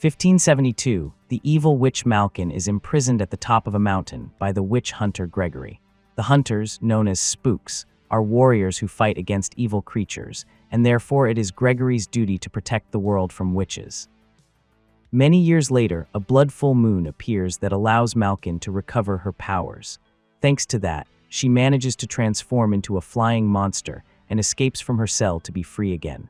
1572, the evil witch Malkin is imprisoned at the top of a mountain by the witch hunter Gregory. The hunters, known as spooks, are warriors who fight against evil creatures, and therefore it is Gregory's duty to protect the world from witches. Many years later, a blood full moon appears that allows Malkin to recover her powers. Thanks to that, she manages to transform into a flying monster and escapes from her cell to be free again.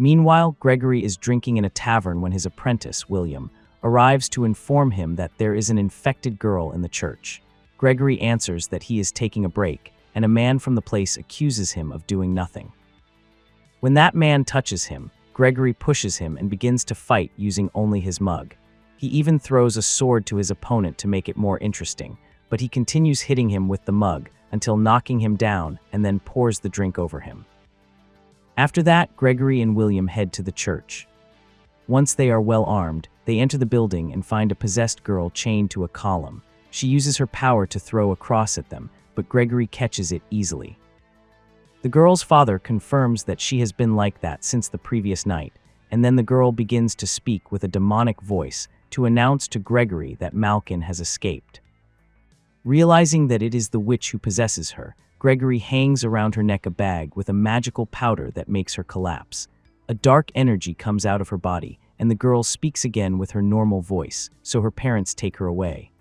Meanwhile, Gregory is drinking in a tavern when his apprentice, William, arrives to inform him that there is an infected girl in the church. Gregory answers that he is taking a break, and a man from the place accuses him of doing nothing. When that man touches him, Gregory pushes him and begins to fight using only his mug. He even throws a sword to his opponent to make it more interesting, but he continues hitting him with the mug until knocking him down and then pours the drink over him. After that, Gregory and William head to the church. Once they are well armed, they enter the building and find a possessed girl chained to a column. She uses her power to throw a cross at them, but Gregory catches it easily. The girl's father confirms that she has been like that since the previous night, and then the girl begins to speak with a demonic voice to announce to Gregory that Malkin has escaped. Realizing that it is the witch who possesses her, Gregory hangs around her neck a bag with a magical powder that makes her collapse. A dark energy comes out of her body, and the girl speaks again with her normal voice, so her parents take her away.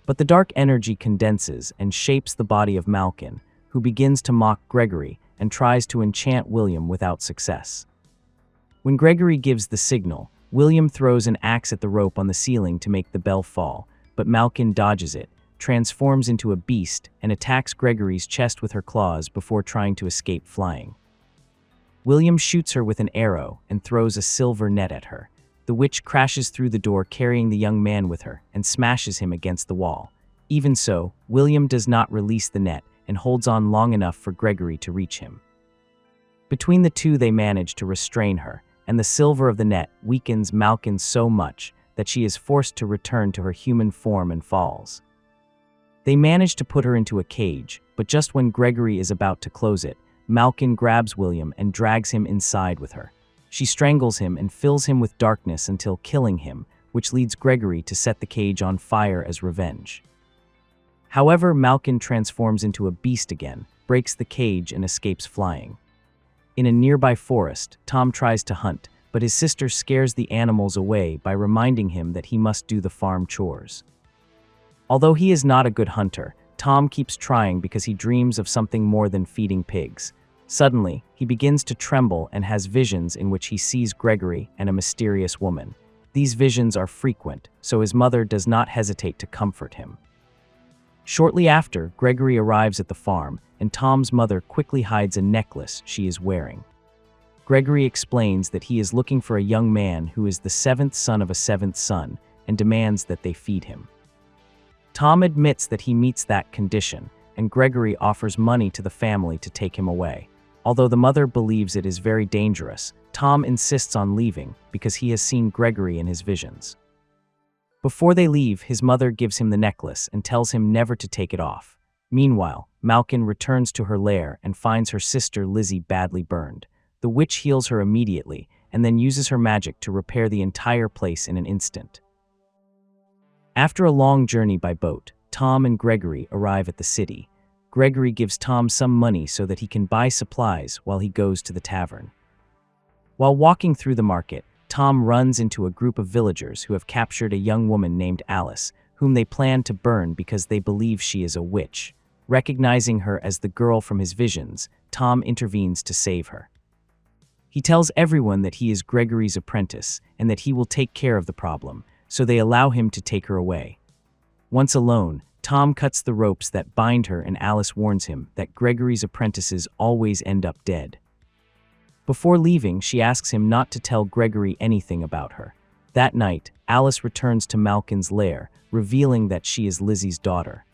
But the dark energy condenses and shapes the body of Malkin, who begins to mock Gregory and tries to enchant William without success. When Gregory gives the signal, William throws an axe at the rope on the ceiling to make the bell fall, but Malkin dodges it, transforms into a beast, and attacks Gregory's chest with her claws before trying to escape flying. William shoots her with an arrow and throws a silver net at her. The witch crashes through the door carrying the young man with her and smashes him against the wall. Even so, William does not release the net and holds on long enough for Gregory to reach him. Between the two they manage to restrain her, and the silver of the net weakens Malkin so much that she is forced to return to her human form and falls. They manage to put her into a cage, but just when Gregory is about to close it, Malkin grabs William and drags him inside with her. She strangles him and fills him with darkness until killing him, which leads Gregory to set the cage on fire as revenge. However, Malkin transforms into a beast again, breaks the cage, and escapes flying. In a nearby forest, Tom tries to hunt, but his sister scares the animals away by reminding him that he must do the farm chores. Although he is not a good hunter, Tom keeps trying because he dreams of something more than feeding pigs. Suddenly, he begins to tremble and has visions in which he sees Gregory and a mysterious woman. These visions are frequent, so his mother does not hesitate to comfort him. Shortly after, Gregory arrives at the farm, and Tom's mother quickly hides a necklace she is wearing. Gregory explains that he is looking for a young man who is the seventh son of a seventh son and demands that they feed him. Tom admits that he meets that condition, and Gregory offers money to the family to take him away. Although the mother believes it is very dangerous, Tom insists on leaving because he has seen Gregory in his visions. Before they leave, his mother gives him the necklace and tells him never to take it off. Meanwhile, Malkin returns to her lair and finds her sister Lizzie badly burned. The witch heals her immediately and then uses her magic to repair the entire place in an instant. After a long journey by boat, Tom and Gregory arrive at the city. Gregory gives Tom some money so that he can buy supplies while he goes to the tavern. While walking through the market, Tom runs into a group of villagers who have captured a young woman named Alice, whom they plan to burn because they believe she is a witch. Recognizing her as the girl from his visions, Tom intervenes to save her. He tells everyone that he is Gregory's apprentice and that he will take care of the problem, so they allow him to take her away. Once alone, Tom cuts the ropes that bind her, and Alice warns him that Gregory's apprentices always end up dead. Before leaving, she asks him not to tell Gregory anything about her. That night, Alice returns to Malkin's lair, revealing that she is Lizzie's daughter.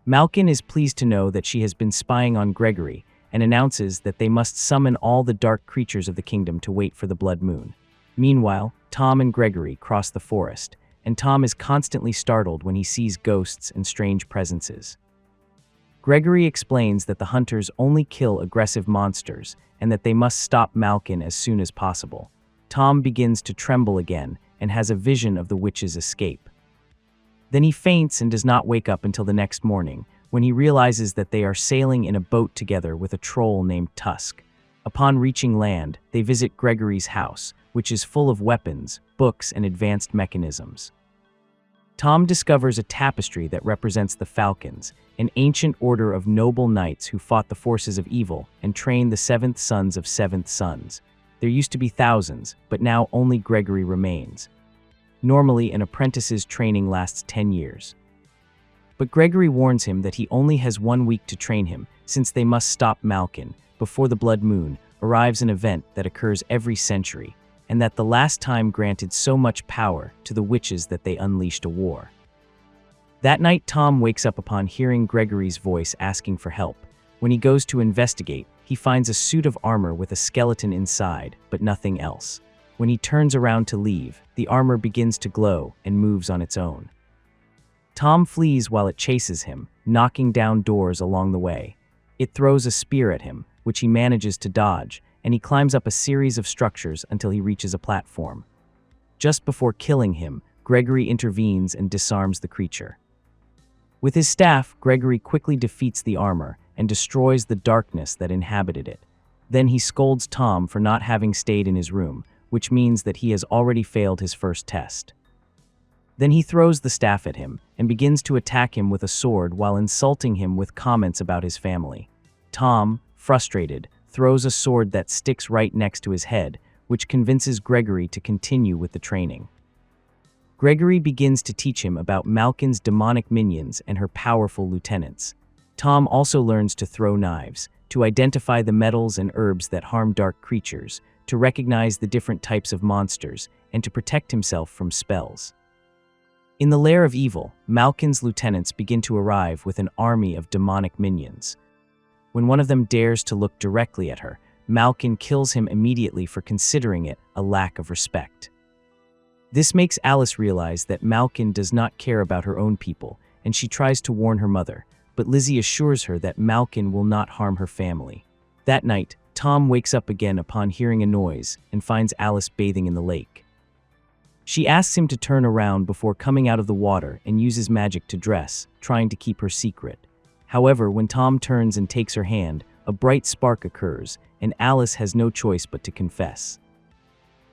Malkin is pleased to know that she has been spying on Gregory and announces that they must summon all the dark creatures of the kingdom to wait for the blood moon. Meanwhile, Tom and Gregory cross the forest, and Tom is constantly startled when he sees ghosts and strange presences. Gregory explains that the hunters only kill aggressive monsters and that they must stop Malkin as soon as possible. Tom begins to tremble again and has a vision of the witch's escape. Then he faints and does not wake up until the next morning, when he realizes that they are sailing in a boat together with a troll named Tusk. Upon reaching land, they visit Gregory's house, which is full of weapons, books, and advanced mechanisms. Tom discovers a tapestry that represents the Falcons, an ancient order of noble knights who fought the forces of evil and trained the seventh sons of seventh sons. There used to be thousands, but now only Gregory remains. Normally, an apprentice's training lasts 10 years. But Gregory warns him that he only has 1 week to train him, since they must stop Malkin before the blood moon arrives, an event that occurs every century, and that the last time granted so much power to the witches that they unleashed a war. That night, Tom wakes up upon hearing Gregory's voice asking for help. When he goes to investigate, he finds a suit of armor with a skeleton inside, but nothing else. When he turns around to leave, the armor begins to glow and moves on its own. Tom flees while it chases him, knocking down doors along the way. It throws a spear at him, which he manages to dodge, and he climbs up a series of structures until he reaches a platform. Just before killing him, Gregory intervenes and disarms the creature. With his staff, Gregory quickly defeats the armor and destroys the darkness that inhabited it. Then he scolds Tom for not having stayed in his room, which means that he has already failed his first test. Then he throws the staff at him and begins to attack him with a sword while insulting him with comments about his family. Tom, frustrated, throws a sword that sticks right next to his head, which convinces Gregory to continue with the training. Gregory begins to teach him about Malkin's demonic minions and her powerful lieutenants. Tom also learns to throw knives, to identify the metals and herbs that harm dark creatures, to recognize the different types of monsters, and to protect himself from spells. In the lair of evil, Malkin's lieutenants begin to arrive with an army of demonic minions. When one of them dares to look directly at her, Malkin kills him immediately for considering it a lack of respect. This makes Alice realize that Malkin does not care about her own people, and she tries to warn her mother, but Lizzie assures her that Malkin will not harm her family. That night, Tom wakes up again upon hearing a noise and finds Alice bathing in the lake. She asks him to turn around before coming out of the water and uses magic to dress, trying to keep her secret. However, when Tom turns and takes her hand, a bright spark occurs, and Alice has no choice but to confess.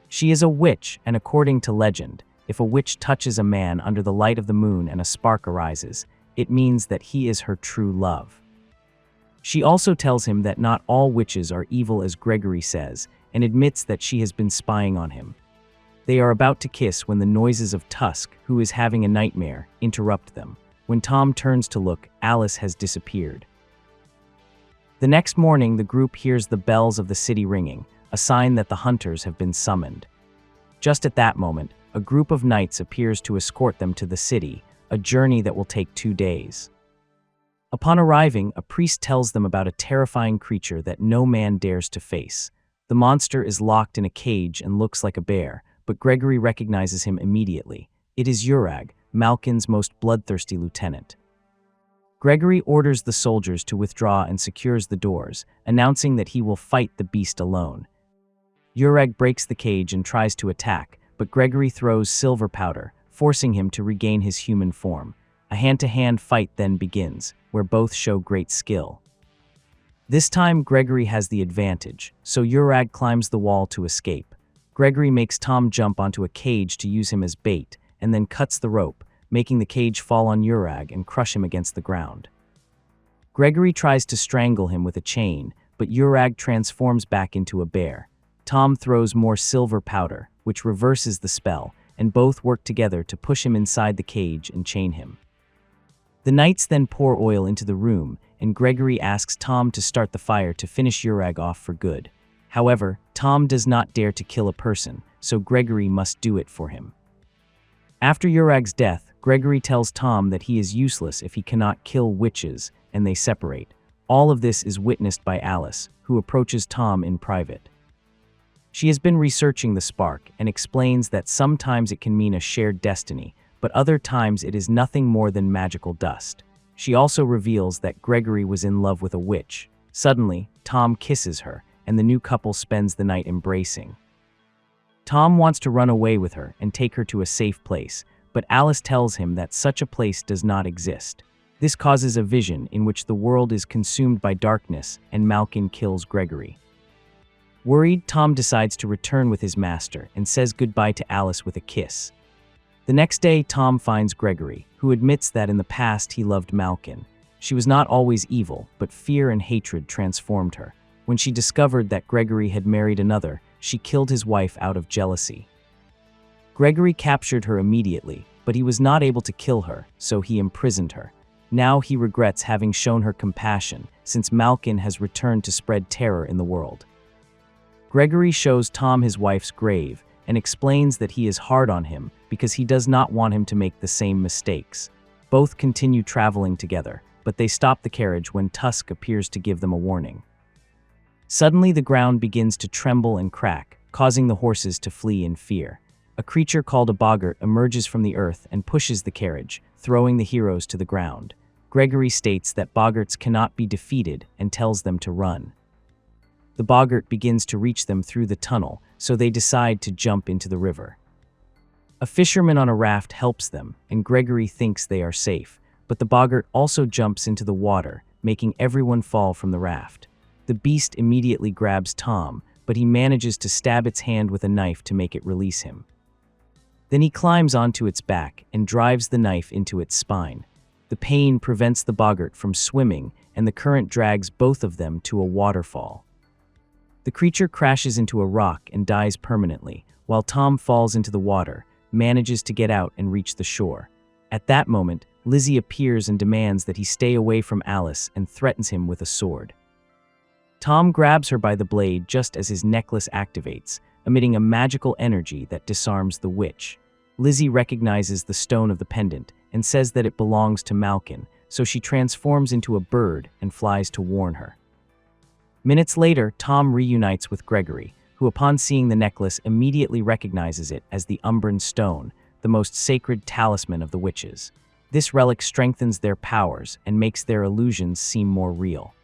She is a witch, and according to legend, if a witch touches a man under the light of the moon and a spark arises, it means that he is her true love. She also tells him that not all witches are evil as Gregory says, and admits that she has been spying on him. They are about to kiss when the noises of Tusk, who is having a nightmare, interrupt them. When Tom turns to look, Alice has disappeared. The next morning, the group hears the bells of the city ringing, a sign that the hunters have been summoned. Just at that moment, a group of knights appears to escort them to the city, a journey that will take 2 days. Upon arriving, a priest tells them about a terrifying creature that no man dares to face. The monster is locked in a cage and looks like a bear, but Gregory recognizes him immediately. It is Urag, Malkin's most bloodthirsty lieutenant. Gregory orders the soldiers to withdraw and secures the doors, announcing that he will fight the beast alone. Urag breaks the cage and tries to attack, but Gregory throws silver powder, forcing him to regain his human form. A hand-to-hand fight then begins, where both show great skill. This time, Gregory has the advantage, so Urag climbs the wall to escape. Gregory makes Tom jump onto a cage to use him as bait, and then cuts the rope, making the cage fall on Urag and crush him against the ground. Gregory tries to strangle him with a chain, but Urag transforms back into a bear. Tom throws more silver powder, which reverses the spell, and both work together to push him inside the cage and chain him. The knights then pour oil into the room, and Gregory asks Tom to start the fire to finish Urag off for good. However, Tom does not dare to kill a person, so Gregory must do it for him. After Urag's death, Gregory tells Tom that he is useless if he cannot kill witches, and they separate. All of this is witnessed by Alice, who approaches Tom in private. She has been researching the spark and explains that sometimes it can mean a shared destiny, but other times it is nothing more than magical dust. She also reveals that Gregory was in love with a witch. Suddenly, Tom kisses her, and the new couple spends the night embracing. Tom wants to run away with her and take her to a safe place, but Alice tells him that such a place does not exist. This causes a vision in which the world is consumed by darkness and Malkin kills Gregory. Worried, Tom decides to return with his master and says goodbye to Alice with a kiss. The next day, Tom finds Gregory, who admits that in the past he loved Malkin. She was not always evil, but fear and hatred transformed her. When she discovered that Gregory had married another, she killed his wife out of jealousy. Gregory captured her immediately, but he was not able to kill her, so he imprisoned her. Now he regrets having shown her compassion, since Malkin has returned to spread terror in the world. Gregory shows Tom his wife's grave and explains that he is hard on him because he does not want him to make the same mistakes. Both continue traveling together, but they stop the carriage when Tusk appears to give them a warning. Suddenly the ground begins to tremble and crack, causing the horses to flee in fear. A creature called a boggart emerges from the earth and pushes the carriage, throwing the heroes to the ground. Gregory states that boggarts cannot be defeated and tells them to run. The boggart begins to reach them through the tunnel, so they decide to jump into the river. A fisherman on a raft helps them, and Gregory thinks they are safe, but the boggart also jumps into the water, making everyone fall from the raft. The beast immediately grabs Tom, but he manages to stab its hand with a knife to make it release him. Then he climbs onto its back and drives the knife into its spine. The pain prevents the boggart from swimming, and the current drags both of them to a waterfall. The creature crashes into a rock and dies permanently, while Tom falls into the water, manages to get out and reach the shore. At that moment, Lizzie appears and demands that he stay away from Alice and threatens him with a sword. Tom grabs her by the blade just as his necklace activates, emitting a magical energy that disarms the witch. Lizzie recognizes the stone of the pendant and says that it belongs to Malkin, so she transforms into a bird and flies to warn her. Minutes later, Tom reunites with Gregory, who upon seeing the necklace immediately recognizes it as the Umbran Stone, the most sacred talisman of the witches. This relic strengthens their powers and makes their illusions seem more real.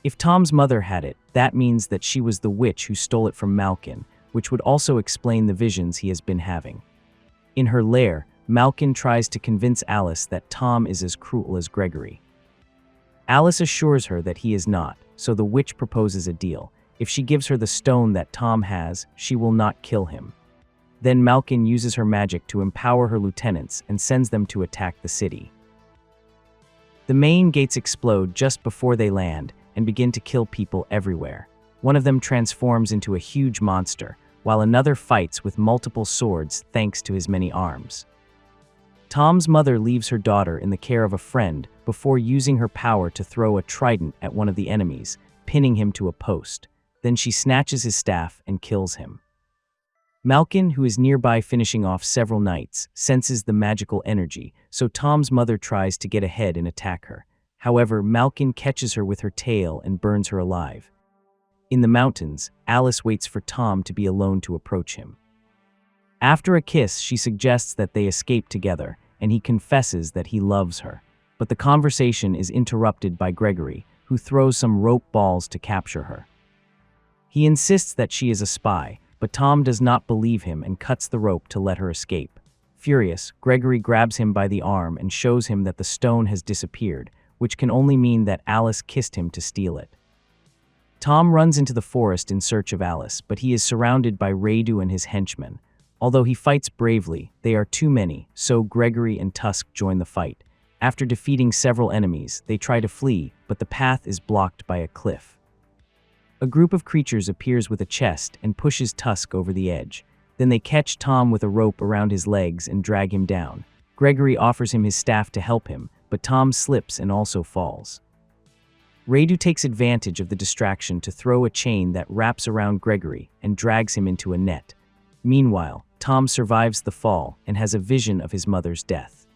If Tom's mother had it, that means that she was the witch who stole it from Malkin, which would also explain the visions he has been having. In her lair, Malkin tries to convince Alice that Tom is as cruel as Gregory. Alice assures her that he is not, so the witch proposes a deal. If she gives her the stone that Tom has, she will not kill him. Then Malkin uses her magic to empower her lieutenants and sends them to attack the city. The main gates explode just before they land and begin to kill people everywhere. One of them transforms into a huge monster, while another fights with multiple swords thanks to his many arms. Tom's mother leaves her daughter in the care of a friend before using her power to throw a trident at one of the enemies, pinning him to a post. Then she snatches his staff and kills him. Malkin, who is nearby finishing off several knights, senses the magical energy, so Tom's mother tries to get ahead and attack her. However, Malkin catches her with her tail and burns her alive. In the mountains, Alice waits for Tom to be alone to approach him. After a kiss, she suggests that they escape together, and he confesses that he loves her. But the conversation is interrupted by Gregory, who throws some rope balls to capture her. He insists that she is a spy, but Tom does not believe him and cuts the rope to let her escape. Furious, Gregory grabs him by the arm and shows him that the stone has disappeared, which can only mean that Alice kissed him to steal it. Tom runs into the forest in search of Alice, but he is surrounded by Radu and his henchmen. Although he fights bravely, they are too many, so Gregory and Tusk join the fight. After defeating several enemies, they try to flee, but the path is blocked by a cliff. A group of creatures appears with a chest and pushes Tusk over the edge. Then they catch Tom with a rope around his legs and drag him down. Gregory offers him his staff to help him, but Tom slips and also falls. Radu takes advantage of the distraction to throw a chain that wraps around Gregory and drags him into a net. Meanwhile, Tom survives the fall and has a vision of his mother's death.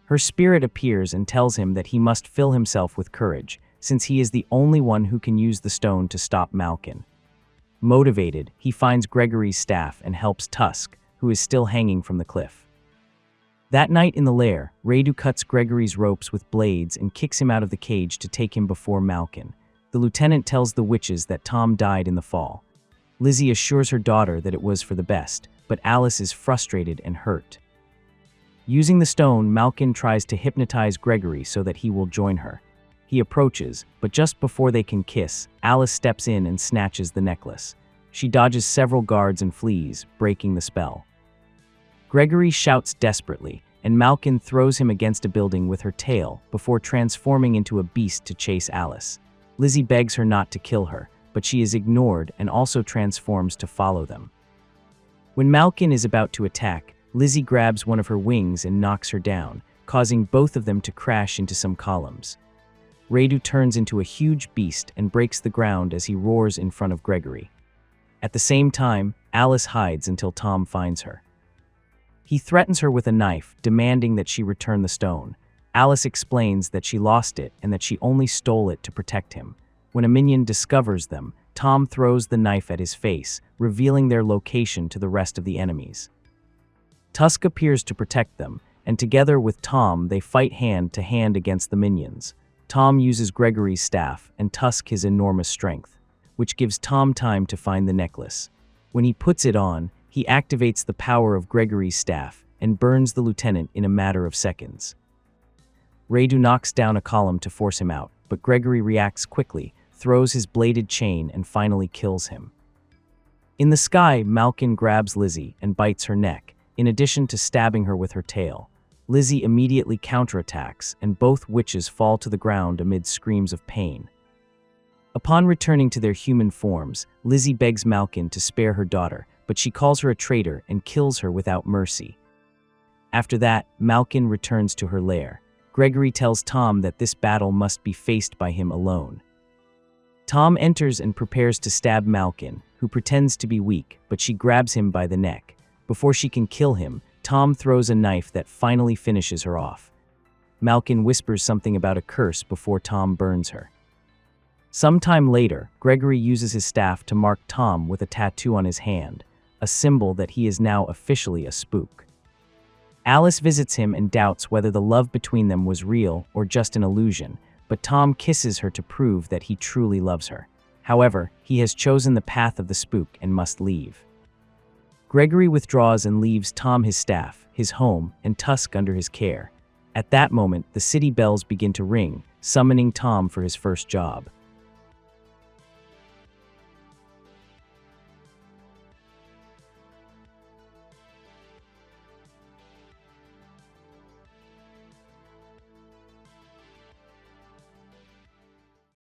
Her spirit appears and tells him that he must fill himself with courage, since he is the only one who can use the stone to stop Malkin. Motivated, he finds Gregory's staff and helps Tusk, who is still hanging from the cliff. That night in the lair, Radu cuts Gregory's ropes with blades and kicks him out of the cage to take him before Malkin. The lieutenant tells the witches that Tom died in the fall. Lizzie assures her daughter that it was for the best, but Alice is frustrated and hurt. Using the stone, Malkin tries to hypnotize Gregory so that he will join her. He approaches, but just before they can kiss, Alice steps in and snatches the necklace. She dodges several guards and flees, breaking the spell. Gregory shouts desperately, and Malkin throws him against a building with her tail before transforming into a beast to chase Alice. Lizzie begs her not to kill her, but she is ignored and also transforms to follow them. When Malkin is about to attack, Lizzie grabs one of her wings and knocks her down, causing both of them to crash into some columns. Radu turns into a huge beast and breaks the ground as he roars in front of Gregory. At the same time, Alice hides until Tom finds her. He threatens her with a knife, demanding that she return the stone. Alice explains that she lost it and that she only stole it to protect him. When a minion discovers them, Tom throws the knife at his face, revealing their location to the rest of the enemies. Tusk appears to protect them, and together with Tom they fight hand to hand against the minions. Tom uses Gregory's staff and Tusk his enormous strength, which gives Tom time to find the necklace. When he puts it on, he activates the power of Gregory's staff and burns the lieutenant in a matter of seconds. Radu knocks down a column to force him out, but Gregory reacts quickly, throws his bladed chain, and finally kills him. In the sky, Malkin grabs Lizzie and bites her neck, in addition to stabbing her with her tail. Lizzie immediately counterattacks, and both witches fall to the ground amid screams of pain. Upon returning to their human forms, Lizzie begs Malkin to spare her daughter, but she calls her a traitor and kills her without mercy. After that, Malkin returns to her lair. Gregory tells Tom that this battle must be faced by him alone. Tom enters and prepares to stab Malkin, who pretends to be weak, but she grabs him by the neck. Before she can kill him, Tom throws a knife that finally finishes her off. Malkin whispers something about a curse before Tom burns her. Sometime later, Gregory uses his staff to mark Tom with a tattoo on his hand, a symbol that he is now officially a spook. Alice visits him and doubts whether the love between them was real or just an illusion, but Tom kisses her to prove that he truly loves her. However, he has chosen the path of the spook and must leave. Gregory withdraws and leaves Tom his staff, his home, and Tusk under his care. At that moment, the city bells begin to ring, summoning Tom for his first job.